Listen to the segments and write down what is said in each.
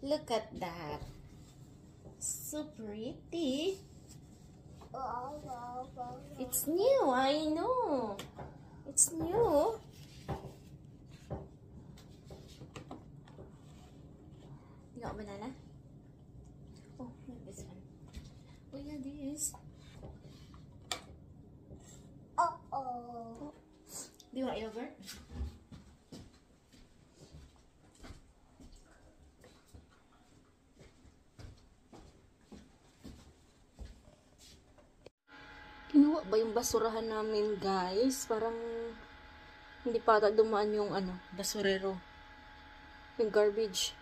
Look at that. So pretty. It's new, I know. It's new. You got banana? Oh, look this one. Oh yeah, this. Do you want yogurt? Kinuha ba yung basurahan namin, guys? Parang hindi pa ata dumaan yung basurero. Yung garbage.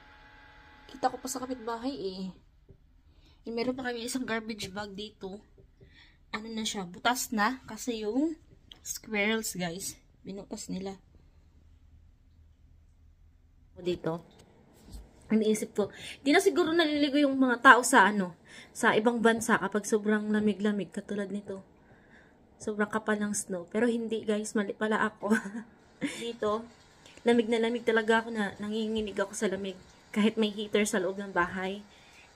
Kita ko pa sa kapitbahay eh. And meron pa kami isang garbage bag dito. Ano na siya? Butas na. Kasi yung squirrels, guys. Binutas nila. Dito. Iniisip ko, di na siguro naliligo yung mga tao sa sa ibang bansa kapag sobrang lamig-lamig katulad nito. Sobrang kapal ng snow. Pero hindi, guys, mali pala ako. Dito, lamig na lamig talaga ako na nanginginig ako sa lamig. Kahit may heater sa loob ng bahay.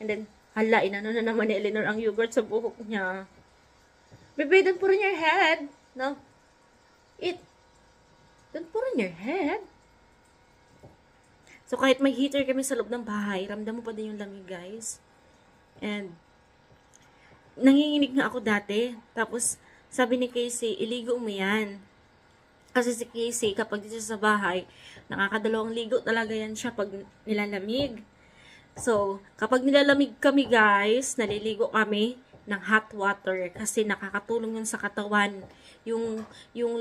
And then, hala, inano na naman ni Eleanor ang yogurt sa buhok niya. Baby, don't put on your head. No. Don't put on your head. So, kahit may heater kami sa loob ng bahay, ramdam mo pa din yung lamig, guys. And, nanginginig na ako dati. Tapos, sabi ni Casey, iligo mo yan. Kasi si Casey, kapag dito sa bahay, nakakadalawang ligo talaga yan siya pag nilalamig. So, kapag nilalamig kami, guys, naliligo kami ng hot water. Kasi nakakatulong yun sa katawan. Yung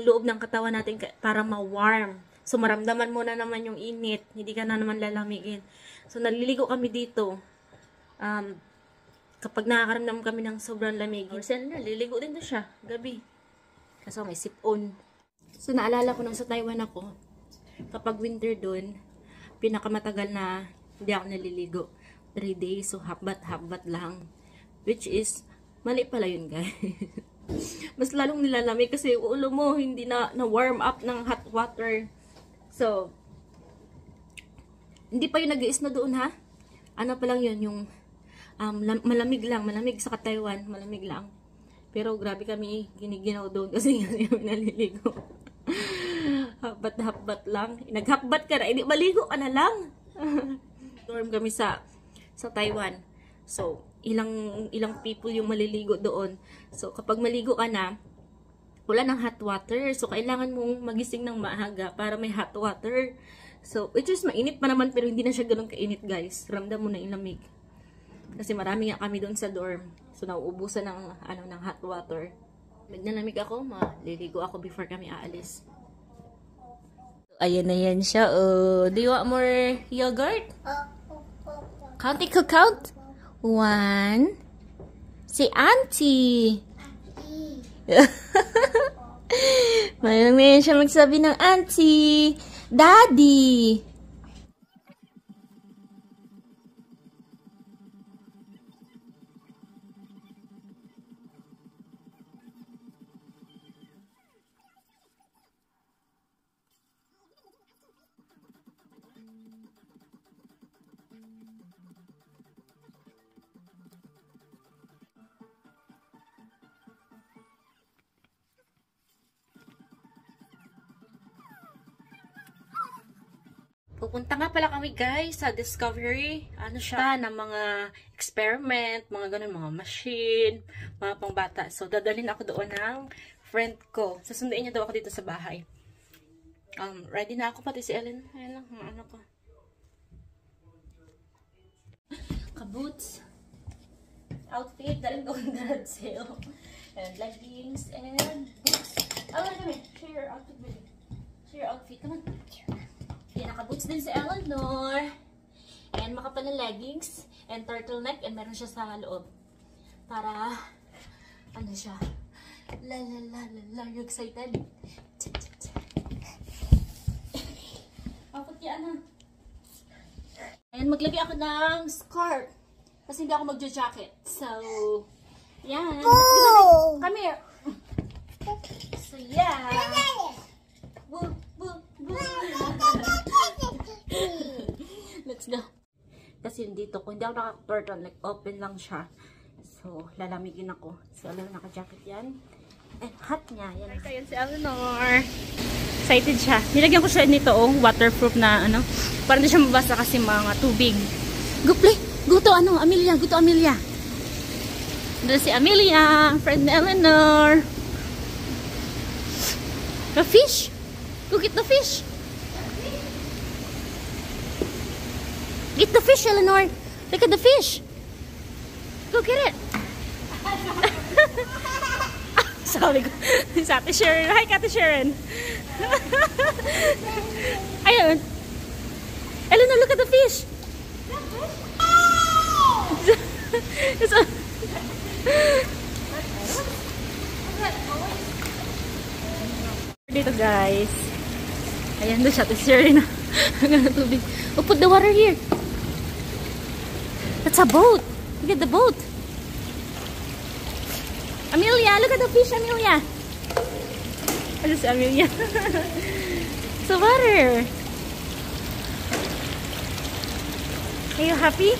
loob ng katawan natin para ma-warm. So, maramdaman mo na naman yung init. Hindi ka na naman lalamigin. So, naliligo kami dito. Kapag nakakaramdam kami ng sobrang lamig, naliligo din doon siya, gabi. Kasi may sip-on. So, naalala ko nung sa Taiwan ako, kapag winter doon, pinakamatagal na hindi ako naliligo. 3 days, so habat-habat lang. Which is, mali pala yun, guys. Mas lalong nilalamig kasi yung ulo mo hindi na warm up ng hot water. So, hindi pa yun nag-iis na doon, ha? Ano pa lang yun, yung malamig lang, malamig sa Taiwan, malamig lang. Pero grabe kami giniginaw doon kasi hindi kami naliligo. Habat-habat lang. Naghabat ka na, hindi maligo ka na lang. Dorm kami sa Taiwan. So, ilang people yung maliligo doon. So, kapag maligo ka na, wala ng hot water. So, kailangan mong magising ng maaga para may hot water. So, which is mainit pa naman pero hindi na siya ganun kainit, guys. Ramdam mo na yung lamig. Kasi marami nga kami doon sa dorm. So, nauubusan ng hot water. Nagnalamig ako, maliligo ako before kami aalis. So, ayan na yan siya. Oh, do you want more yogurt? Count, count. 1. Si Auntie. Mayroon na yan siya magsabi ng Auntie. Daddy. Pupunta nga pala kami, guys, sa Discovery. Ano siya, ng mga experiment, mga ganun, mga machine, mga pangbata. So, dadalhin ako doon ng friend ko. Sasunduin niya daw ako dito sa bahay. Ready na ako, pati si Ellen. Ayan lang, ano ko. Kaboots. Outfit, dalhin ko ang garage sale. And leggings, and boots. Oh, come here. Share your outfit with me. Share your outfit. Come on. Yan, naka-boots din si Eleanor. And makapal na leggings. And turtleneck. And meron siya sa loob. para ano siya. La la la la la. You excited? Kapag yan na. Ayan, maglagay ako ng scarf. Kasi hindi ako magja-jacket. So, yan. Come here. So, yeah. Woo, woo, woo. Let's go. Kasi dito, kung hindi ako naka-curtain, like open lang siya. So, lalamigin ako. So, alam na naka-jacket yan. And hot niya. Yan. Ayan si Eleanor. Excited siya. Nilagyan ko siya nito, waterproof na, ano. Para hindi siya mabasa kasi mga tubig. Go play! Go to, ano, Amelia. Go to Amelia. Doon si Amelia. Friend ni Eleanor. The fish! Go get the fish! Get the fish, Eleanor! Look at the fish! Go get it! Sabi ko, sa Ate Sharon. Hi, Ate Sharon! Ayun! Eleanor, look at the fish! Dito guys. Ayan doon siya. Ate Sharon. Hanggang tubig. Oh, put the water here. That's a boat. Look at the boat. Amelia, look at the fish, Amelia. Ano si Amelia? So water. Are you happy?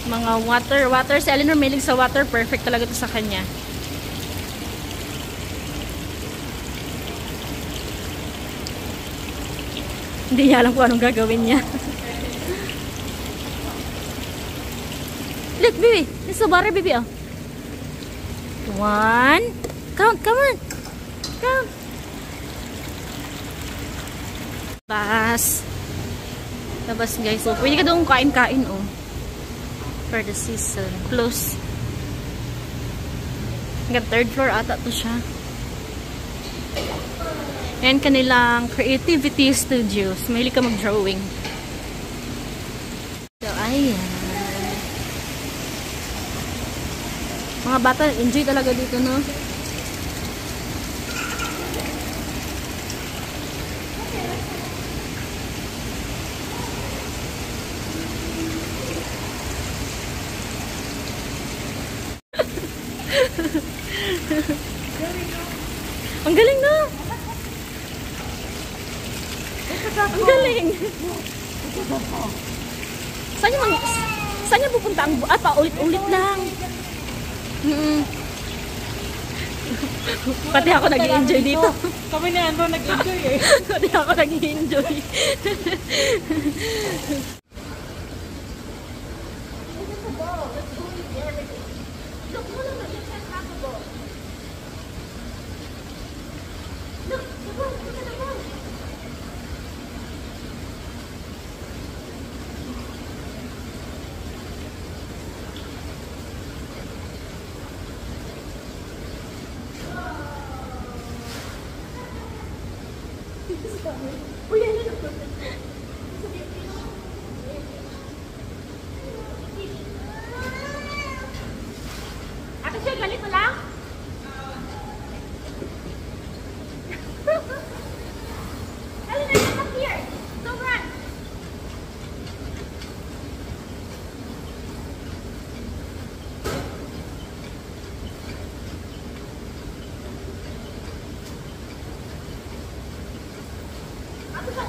Mga water. Si Eleanor mailing sa water. Perfect talaga to sa kanya. Hindi niya alam kung anong gagawin niya. Look, baby. It's the water, baby. Oh. 1. Count, come on. Count. Labas guys. So, pwede ka doon kain-kain, oh. For the season. Close. Hanggang 3rd floor ata to siya. And kanilang creativity studios. Mahilig ka mag-drawing. So, ayan. Mga bata, enjoy talaga dito, no? Ang galing, no? Ang galing. Saan niya pupunta ang paulit-ulit lang. Pati ako nag-enjoy dito. Kami na Andro nag-enjoy eh. Pati ako nag-enjoy. Ate siya, ganito lang? Eleanor, come up here. Don't run. Ate siya,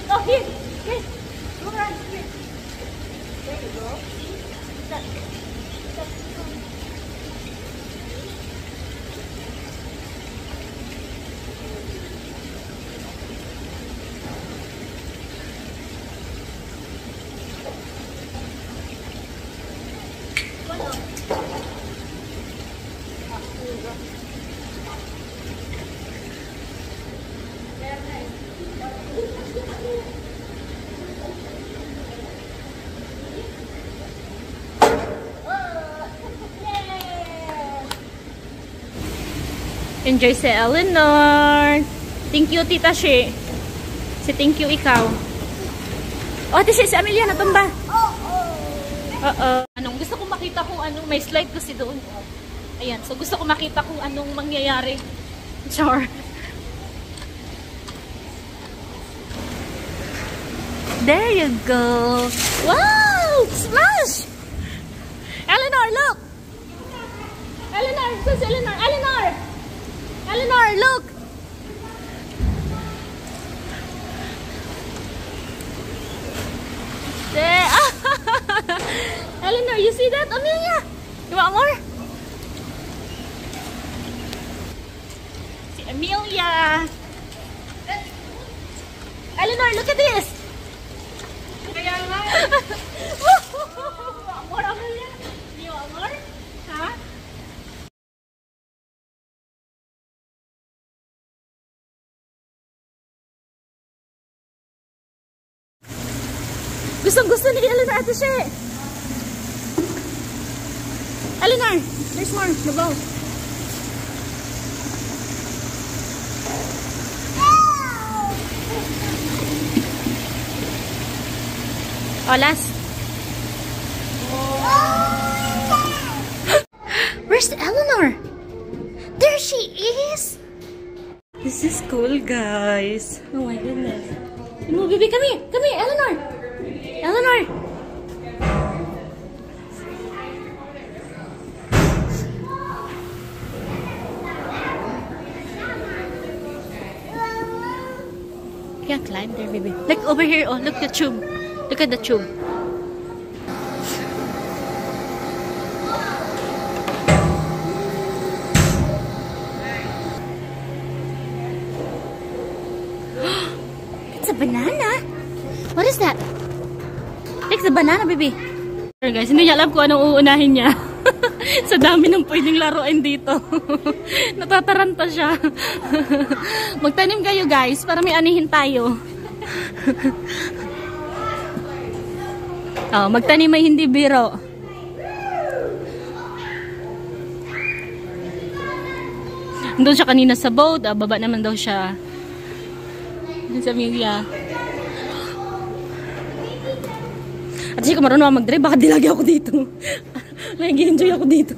Oh, here. Here. Go around here. There you go. That. Enjoy si Eleanor. Thank you, Tita She. Thank you, ikaw. Oh, si Amelia natumba. Anong gusto ko makita kung anong may slide kasi doon. Ayan, so gusto ko makita kung anong mangyayari. Char. There you go. Wow! Splash! Eleanor, look! Eleanor, who's Eleanor? Eleanor! Eleanor, look! There! Eleanor, you see that? Amelia! You want more? Si Amelia! Eleanor, look at this! Kaya nga. More, Amelia? You want more? Ha? Gustong-gusto ni Eleanor ate siya. Eleanor, there's more. Go. Oh, last. Where's Eleanor? There she is. This is cool, guys. Oh my goodness. No, baby, come here. Come here, Eleanor. Eleanor. Yeah, climb there, baby. Look over here. Oh, look the tube. Look at the tube. It's a banana. What is that? It's a banana, baby. Guys, hindi niya alam kung anong uunahin niya. Sa dami ng pwedeng laruin dito. Natataranta siya. Magtanim kayo, guys, para may anihin tayo. Oh, magtanim ay hindi biro. Doon siya kanina sa boat. Baba naman daw siya. Doon sa Amelia. At siya kung marunong mag-drive, baka dilagi ako dito. Nag-enjoy ako dito.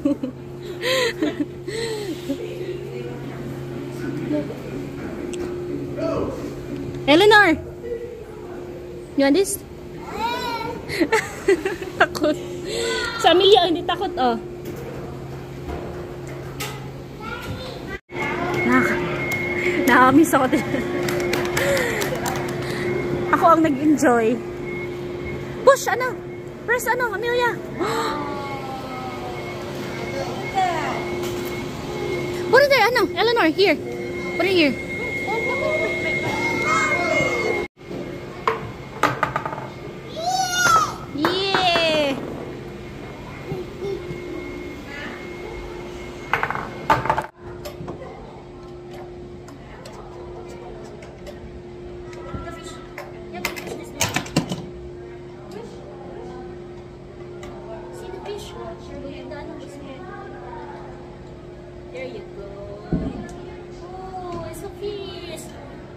Eleanor! You want this? Takot. Sa Amelia, hindi takot, oh. Nakamiss ako din. Ako ang nag-enjoy. Push, ano? Press, ano, Amelia? Put it there, ano? Eleanor, here. Put it here. Yeah! There you go. Oh, it's so cute.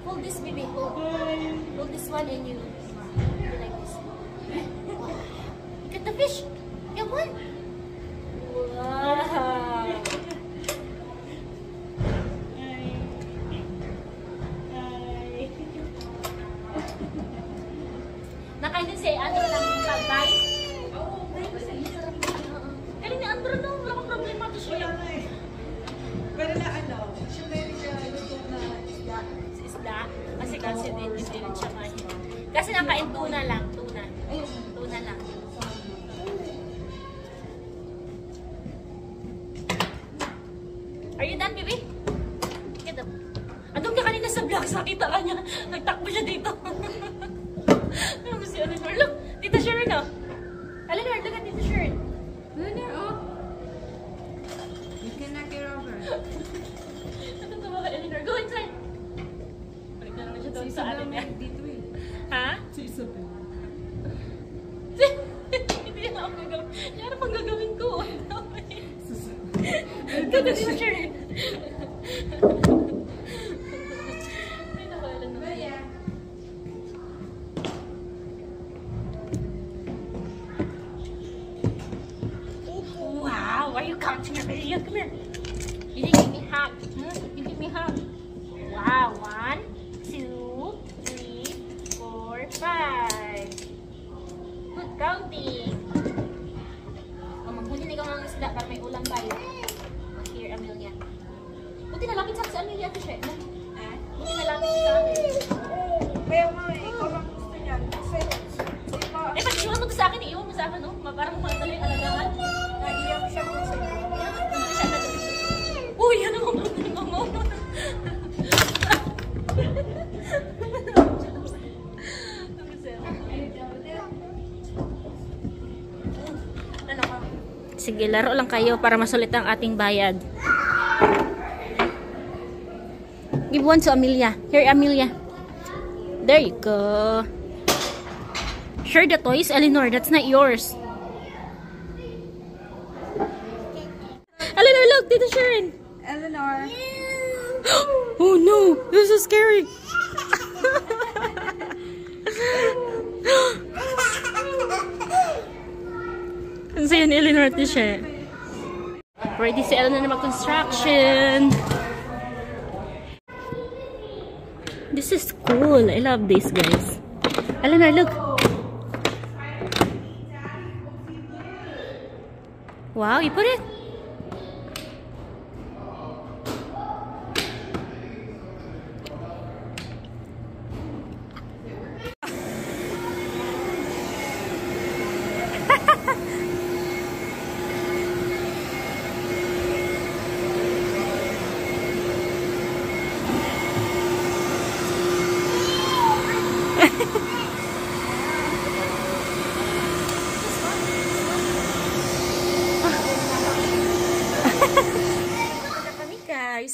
Hold this, baby. Hold this one and you like this. Look at the fish. Come on. Wow. Nakainin si ano lang sabay. Galing ni Andrew no, wala akong problema to siya. Pero na ano, siya may luto na kasi hindi rin siya kain. Kasi nakain tuna lang. Tuna. Tuna lang. Are you done, baby? Get up. Andun ka kanina sa vlog, nakita ka niya. Nagtakbo siya dito. Ano mo si Eleanor? Look, Tita Sharon, oh. Eleanor, look at Tita Sharon. Eleanor, oh. You can knock it over. Natutuwa ka, Eleanor. Go inside. Balik na naman siya doon sa atin niya. Dito eh. Ha? Si Isabel. Hindi na ako gagawin. Ano pang gagawin ko? Go to Tita Sharon. Ay, naku, Eleanor. Yeah. Wow, why are you counting your video? Come here. You didn't give me hug. You give me hug. Wow, 1, 2, 3, 4, 5. Good counting. Oh, maghuli na ikaw ng isda para may ulam tayo. Oh, here, Amelia. Buti na lapit sa si Amelia ito siya. Buti na lapit sa akin. Kaya nga eh, ikaw lang gusto niyan. Kasi, di ba, Eh, pag iwan mo to sa akin, iwan mo sa akin, no? Parang madali alagaan. naiyak siya kung sa iyo. Uy, ano mo? Sige, laro lang kayo para masulit ang ating bayad. Give one to Amelia. Here, Amelia. There you go. Share the toys, Eleanor. That's not yours. Eleanor, look! Dito, Sharon. Eleanor. Oh no! This is scary! Ang saya ni Eleanor at siya. Ready si Eleanor na mag-construction. This is cool. I love this, guys. Eleanor, look! Wow, you put it?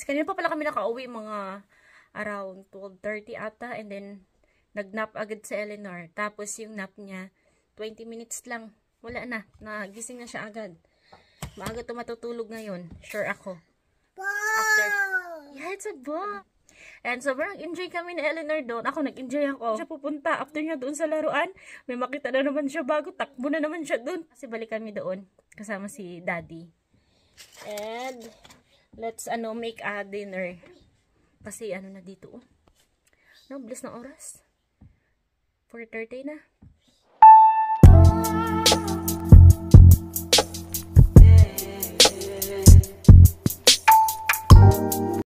Kanina pa pala kami nakauwi mga around 12:30 ata, and then nagnap agad sa Eleanor. Tapos yung nap niya 20 minutes lang. Wala na. Nagising na siya agad. Maaga to matutulog ngayon. Sure ako. After, yeah, it's a ball. And sobrang enjoy kami ni Eleanor doon. Ako nag-enjoy ako. Siya pupunta. After niya doon sa laruan, may makita na naman siya bago. Takbo na naman siya doon. Kasi balik kami doon. Kasama si Daddy. And let's make a dinner. Kasi na dito. No, bilis na oras. 4:30 na.